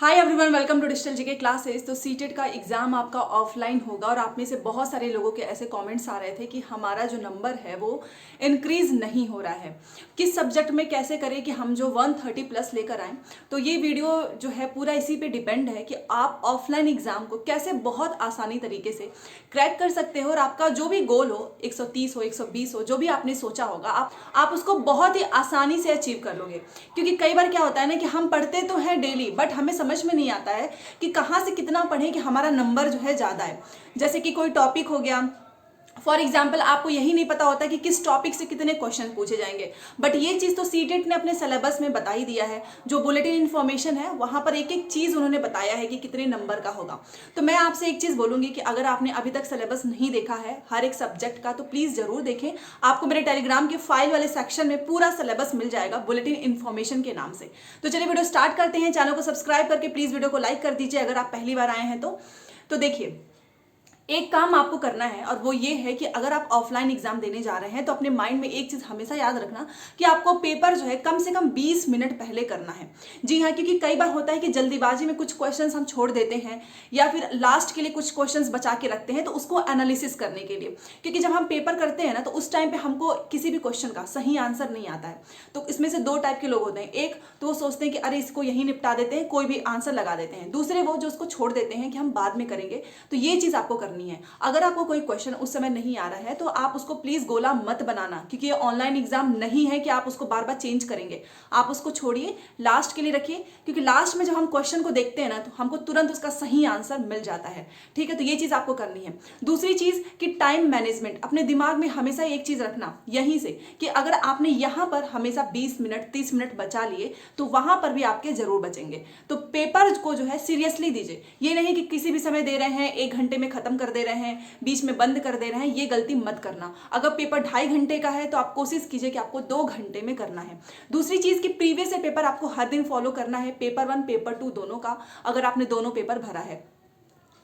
Hi everyone, welcome to digital GK classes. तो CTET का exam आपका ऑफलाइन होगा और आप में से बहुत सारे लोगों के ऐसे कमेंट्स आ रहे थे कि हमारा जो नंबर है वो इंक्रीज नहीं हो रहा है, किस सब्जेक्ट में कैसे करें कि हम जो 130 प्लस लेकर आएँ। तो ये वीडियो जो है पूरा इसी पे डिपेंड है कि आप ऑफलाइन एग्जाम को कैसे बहुत आसानी तरीके से क्रैक कर सकते हो और आपका जो भी गोल हो, 130 हो, 120 हो, जो भी आपने सोचा होगा, आप उसको बहुत ही आसानी से अचीव कर लोगे। क्योंकि कई बार क्या होता है ना कि हम पढ़ते तो हैं डेली, बट हमें समझ में नहीं आता है कि कहाँ से कितना पढ़ें कि हमारा नंबर जो है ज़्यादा है। जैसे कि कोई टॉपिक हो गया, फॉर एग्जाम्पल आपको यही नहीं पता होता कि किस टॉपिक से कितने क्वेश्चन पूछे जाएंगे, बट ये चीज़ तो सीटेट ने अपने सिलेबस में बता ही दिया है। जो बुलेटिन इन्फॉर्मेशन है वहाँ पर एक एक चीज़ उन्होंने बताया है कि कितने नंबर का होगा। तो मैं आपसे एक चीज़ बोलूँगी कि अगर आपने अभी तक सिलेबस नहीं देखा है हर एक सब्जेक्ट का, तो प्लीज़ ज़रूर देखें। आपको मेरे टेलीग्राम के फाइल वाले सेक्शन में पूरा सिलेबस मिल जाएगा बुलेटिन इन्फॉर्मेशन के नाम से। तो चलिए वीडियो स्टार्ट करते हैं। चैनल को सब्सक्राइब करके प्लीज़ वीडियो को लाइक कर दीजिए अगर आप पहली बार आए हैं तो देखिए, एक काम आपको करना है और वो ये है कि अगर आप ऑफलाइन एग्जाम देने जा रहे हैं तो अपने माइंड में एक चीज़ हमेशा याद रखना कि आपको पेपर जो है कम से कम 20 मिनट पहले करना है। जी हाँ, क्योंकि कई बार होता है कि जल्दीबाजी में कुछ क्वेश्चंस हम छोड़ देते हैं या फिर लास्ट के लिए कुछ क्वेश्चंस बचा के रखते हैं, तो उसको एनालिसिस करने के लिए। क्योंकि जब हम पेपर करते हैं ना तो उस टाइम पर हमको किसी भी क्वेश्चन का सही आंसर नहीं आता है। तो इसमें से दो टाइप के लोग होते हैं। एक तो वो सोचते हैं कि अरे इसको यहीं निपटा देते हैं, कोई भी आंसर लगा देते हैं। दूसरे वो जो उसको छोड़ देते हैं कि हम बाद में करेंगे। तो ये चीज़ आपको करनी है। अगर आपको कोई क्वेश्चन उस समय नहीं आ रहा है तो आप उसको प्लीज गोला मत बनाना, क्योंकि ये ऑनलाइन एग्जाम नहीं है कि आप उसको बार बार चेंज करेंगे। आप उसको छोड़िए, लास्ट के लिए रखिए, क्योंकि लास्ट में जब हम क्वेश्चन को देखते हैं ना तो हमको तुरंत उसका सही आंसर मिल जाता है। ठीक है, तो ये चीज आपको करनी है। दूसरी चीज कि टाइम मैनेजमेंट, अपने दिमाग में हमेशा एक चीज रखना यहीं से कि अगर आपने यहां पर हमेशा 20 मिनट 30 मिनट बचा लिए तो वहां पर भी आपके जरूर बचेंगे। तो पेपर को जो है सीरियसली दीजिए। ये नहीं कि किसी भी समय दे रहे हैं, 1 घंटे में खत्म कर दे रहे हैं, बीच में बंद कर दे रहे हैं, ये गलती मत करना। अगर पेपर 2.5 घंटे का है तो आप कोशिश कीजिए कि आपको 2 घंटे में करना है। दूसरी चीज कि प्रीवियस पेपर आपको हर दिन फॉलो करना है, पेपर 1 पेपर 2 दोनों का, अगर आपने दोनों पेपर भरा है।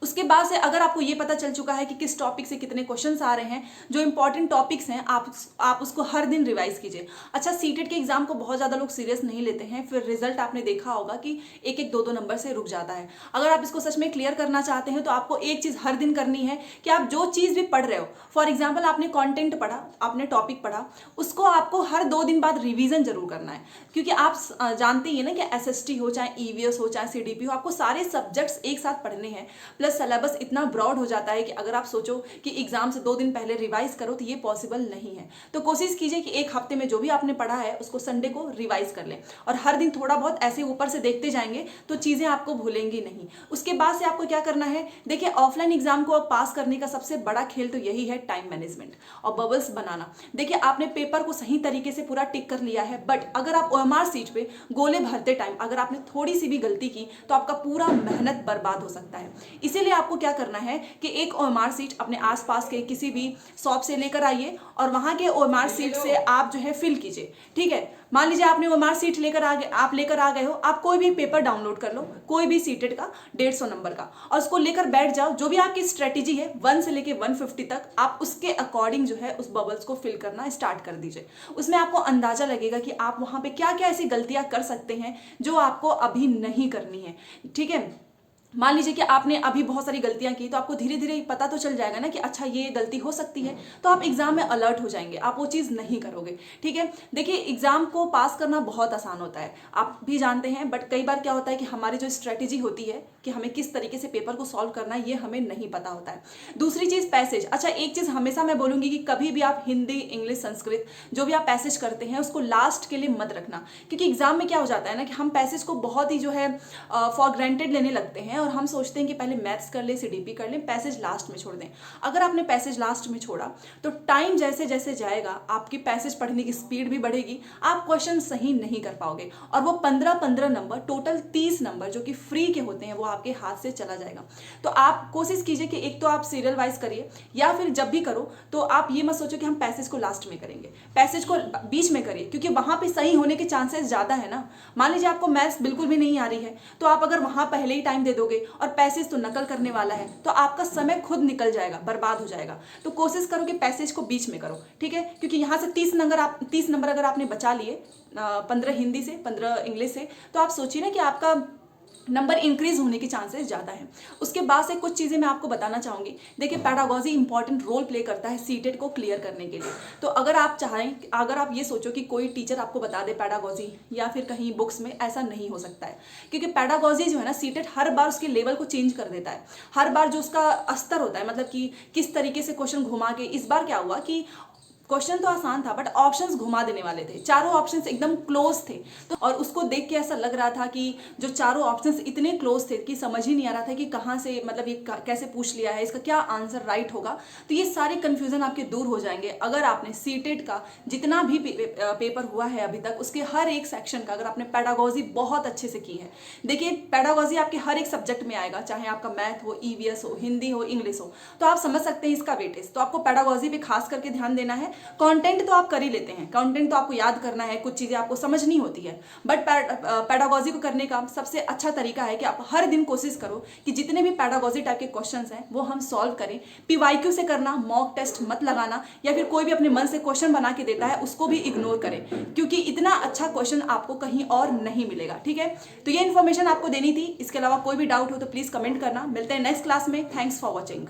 उसके बाद से अगर आपको ये पता चल चुका है कि किस टॉपिक से कितने क्वेश्चंस आ रहे हैं, जो इंपॉर्टेंट टॉपिक्स हैं आप उसको हर दिन रिवाइज कीजिए। अच्छा, सीटेट के एग्जाम को बहुत ज़्यादा लोग सीरियस नहीं लेते हैं, फिर रिजल्ट आपने देखा होगा कि एक एक दो दो नंबर से रुक जाता है। अगर आप इसको सच में क्लियर करना चाहते हैं तो आपको एक चीज़ हर दिन करनी है कि आप जो चीज़ भी पढ़ रहे हो, फॉर एग्जाम्पल आपने कॉन्टेंट पढ़ा, आपने टॉपिक पढ़ा, उसको आपको हर 2 दिन बाद रिविजन जरूर करना है। क्योंकि आप जानते ही है ना कि SST हो, चाहे EVS हो, चाहे CDP हो, आपको सारे सब्जेक्ट्स एक साथ पढ़ने हैं। प्लस सिलेबस इतना ब्रॉड हो जाता है कि अगर आप सोचो कि एग्जाम से 2 दिन पहले रिवाइज करो तो ये पॉसिबल नहीं है। तो कोशिश कीजिए कि एक हफ्ते में जो भी आपने पढ़ा है उसको संडे को रिवाइज कर लें और हर दिन थोड़ा बहुत ऐसे ऊपर से देखते जाएंगे तो चीज़ें आपको भूलेंगी नहीं। उसके बाद से आपको क्या करना है, देखिए ऑफलाइन एग्जाम को पास करने का सबसे बड़ा खेल तो यही है टाइम मैनेजमेंट और बबल्स बनाना। देखिए आपने पेपर को सही तरीके से पूरा टिक कर लिया है, बट अगर आप OMR सीट पे गोले भरते टाइम अगर आपने थोड़ी सी भी गलती की तो आपका पूरा मेहनत बर्बाद हो सकता है। इसीलिए आपको क्या करना है कि एक OMR सीट अपने आसपास के किसी भी शॉप से लेकर आइए और वहां के OMR सीट से आप जो है फिल कीजिए। ठीक है, मान लीजिए आपने OMR सीट लेकर आ गए हो, आप कोई भी पेपर डाउनलोड कर लो, कोई भी सीटेड का 150 नंबर का, और उसको लेकर बैठ जाओ। जो भी आपकी स्ट्रेटेजी है 1 से लेकर 150 तक, आप उसके अकॉर्डिंग जो है उस बबल्स को फिल करना स्टार्ट कर दीजिए। उसमें आपको अंदाजा लगेगा कि आप वहां पे क्या क्या ऐसी गलतियां कर सकते हैं जो आपको अभी नहीं करनी है। ठीक है, मान लीजिए कि आपने अभी बहुत सारी गलतियां की तो आपको धीरे धीरे पता तो चल जाएगा ना कि अच्छा ये गलती हो सकती है, तो आप एग्जाम में अलर्ट हो जाएंगे, आप वो चीज़ नहीं करोगे। ठीक है, देखिए एग्जाम को पास करना बहुत आसान होता है, आप भी जानते हैं, बट कई बार क्या होता है कि हमारी जो स्ट्रेटेजी होती है कि हमें किस तरीके से पेपर को सॉल्व करना है ये हमें नहीं पता होता है। दूसरी चीज़ पैसेज। अच्छा, एक चीज़ हमेशा मैं बोलूँगी कि कभी भी आप हिंदी, इंग्लिश, संस्कृत जो भी आप पैसेज करते हैं उसको लास्ट के लिए मत रखना, क्योंकि एग्जाम में क्या हो जाता है ना कि हम पैसेज को बहुत ही जो है फॉर ग्रांटेड लेने लगते हैं और हम सोचते हैं कि पहले मैथ्स कर ले, CDP कर ले, पैसेज लास्ट में छोड़ दें। अगर आपने पैसेज लास्ट में छोड़ा तो टाइम जैसे जैसे जाएगा आपकी पैसेज पढ़ने की स्पीड भी बढ़ेगी, आप क्वेश्चन सही नहीं कर पाओगे और वो 15-15 नंबर, टोटल 30 नंबर जो कि फ्री के होते हैं वो आपके हाथ से चला जाएगा। तो आप कोशिश कीजिए कि एक तो आप सीरियल वाइज करिए, या फिर जब भी करो तो आप ये मत सोचो कि हम पैसेज को लास्ट में करेंगे, पैसेज को बीच में करिए, क्योंकि वहां पे सही होने के चांसेस ज़्यादा है ना। मान लीजिए आपको मैथ्स बिल्कुल भी नहीं आ रही है तो आप अगर वहां पहले ही टाइम दे दोगे और पैसेज तो नकल करने वाला है तो आपका समय खुद निकल जाएगा, बर्बाद हो जाएगा। तो कोशिश करो कि पैसेज को बीच में करो। ठीक है, क्योंकि यहाँ से 30 नंबर अगर आपने बचा लिए, 15 हिंदी से, 15 इंग्लिश से, तो आप सोचिए ना कि आपका नंबर इंक्रीज होने के चांसेस ज़्यादा हैं। उसके बाद से कुछ चीज़ें मैं आपको बताना चाहूँगी। देखिए, पेडागोजी इंपॉर्टेंट रोल प्ले करता है सीटेट को क्लियर करने के लिए। तो अगर आप चाहें, अगर आप ये सोचो कि कोई टीचर आपको बता दे पेडागोजी या फिर कहीं बुक्स में, ऐसा नहीं हो सकता है, क्योंकि पेडागोजी जो है ना, सीटेट हर बार उसके लेवल को चेंज कर देता है। हर बार जो उसका स्तर होता है, मतलब कि किस तरीके से क्वेश्चन घुमा के, इस बार क्या हुआ कि क्वेश्चन तो आसान था बट ऑप्शंस घुमा देने वाले थे, चारों ऑप्शंस एकदम क्लोज थे। तो और उसको देख के ऐसा लग रहा था कि जो चारों ऑप्शंस इतने क्लोज थे कि समझ ही नहीं आ रहा था कि कहाँ से, मतलब ये कैसे पूछ लिया है, इसका क्या आंसर राइट होगा। तो ये सारे कंफ्यूजन आपके दूर हो जाएंगे अगर आपने सीटेट का जितना भी पेपर हुआ है अभी तक, उसके हर एक सेक्शन का अगर आपने पेडागोजी बहुत अच्छे से की है। देखिए, पेडागोजी आपके हर एक सब्जेक्ट में आएगा, चाहे आपका मैथ हो, ईवीएस हो, हिंदी हो, इंग्लिश हो, तो आप समझ सकते हैं इसका वेटेज। तो आपको पेडागोजी पे खास करके ध्यान देना है। कंटेंट तो आप कर ही लेते हैं, कंटेंट तो आपको याद करना है, कुछ चीज़ें आपको समझ नहीं होती है, बट पेडागोजी को करने का सबसे अच्छा तरीका है कि आप हर दिन कोशिश करो कि जितने भी पेडागोजी टाइप के क्वेश्चंस हैं वो हम सॉल्व करें। पीवाईक्यू से करना, मॉक टेस्ट मत लगाना, या फिर कोई भी अपने मन से क्वेश्चन बना के देता है उसको भी इग्नोर करें, क्योंकि इतना अच्छा क्वेश्चन आपको कहीं और नहीं मिलेगा। ठीक है, तो ये इन्फॉर्मेशन आपको देनी थी। इसके अलावा कोई भी डाउट हो तो प्लीज़ कमेंट करना। मिलते हैं नेक्स्ट क्लास में। Thanks for watching.